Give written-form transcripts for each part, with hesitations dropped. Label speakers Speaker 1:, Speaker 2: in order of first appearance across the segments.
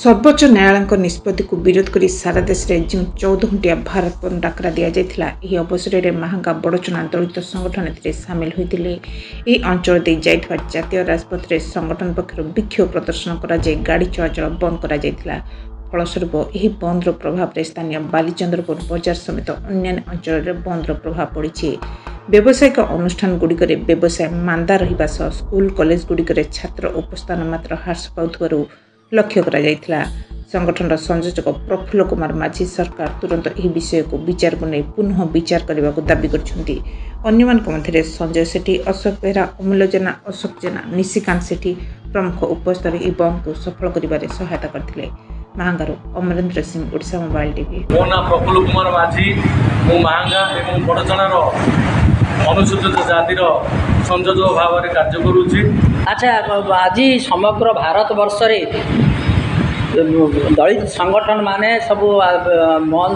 Speaker 1: सर्वोच्च न्यायालय निष्पत्ति को विरोध कर सारा देश में जो 14 घंटिया भारत बंद डाकरा दि जाता यह अवसर में महांगा बड़चना दलित संगठन सामिल होते यह अंचल दे जाइଥିବା जातीय राजपथ में संगठन पक्षर विक्षोभ प्रदर्शन कर गाड़ी चलाचल बंद कर फलस्वरूप यह बंद प्रभाव में स्थानीय बालीचंद्रपुर बजार समेत अन्य अंचल बंद प्रभाव पड़ी। व्यावसायिक अनुष्ठान गुड़िक व्यवसाय मांदा रहा स्कूल कॉलेज गुड़िक छात्र उपस्थान मात्र ह्रास पाउथिबारु लक्ष्य करा संगठन संयोजक प्रफुल्ल कुमार माझी सरकार तुरंत यह विषय को विचार को नहीं पुनः विचार करने को दाबी करछुंती। अन्य संजय सेठी, अशोक बेहरा, अमूल्य जेना, अशोक जेना, निशिकांत सेठी प्रमुख उपस्थित यह बंद को सफल कर सहायता करते। महांगारू अमरेंद्र सिंह, ओडिशा मोबाइल टीवी।
Speaker 2: मो ना प्रफुल्ल कुमार माझी, मु महांगा एवं बड़चणार अनुसूचित जातिर संयोजक भाव में कार्य करुछि।
Speaker 3: अच्छा, आज समग्र भारत वर्ष दलित संगठन माने सब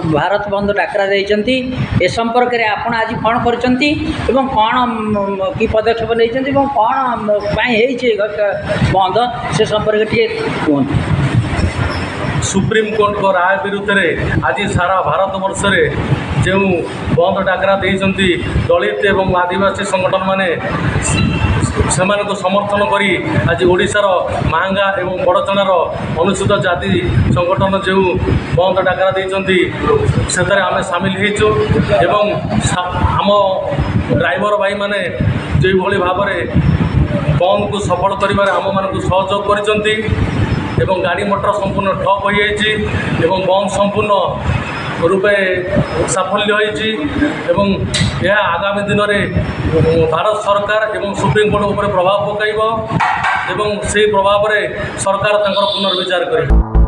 Speaker 3: भारत बंद डाकरा देइचंती। ए संपर्क रे आपण आज कौन करचंती एवं कौन की पदक्षेप लेइचंती एवं कौन पाई हेइछे बंद से संपर्क टिके कोन।
Speaker 2: सुप्रीम कोर्ट को राय विरुद्ध में आज सारा भारत वर्ष में जो बंद डाकरा देइचंती दलित एवं आदिवासी संगठन माने सेमान को समर्थन करी आज ओडिशार महांगा एवं बड़चणार अनुसूचित जाति संगठन जो बंद डाकरा देइचंती सेतरे आमे शामिल हेचु एवं आम ड्राइवर भाई माने जो भली भाव में बंद को सफल करिबारे आम मानकु सहयोग करिसंती एवं गाड़ी मोटर संपूर्ण ठप हो जाइए एवं बंद संपूर्ण रूपे साफल्य होइछि एवं यह आगामी दिन में भारत सरकार एवं सुप्रीम कोर्ट उपर प्रभाव पकाइब एवं से प्रभाव में सरकार पुनर्विचार करें।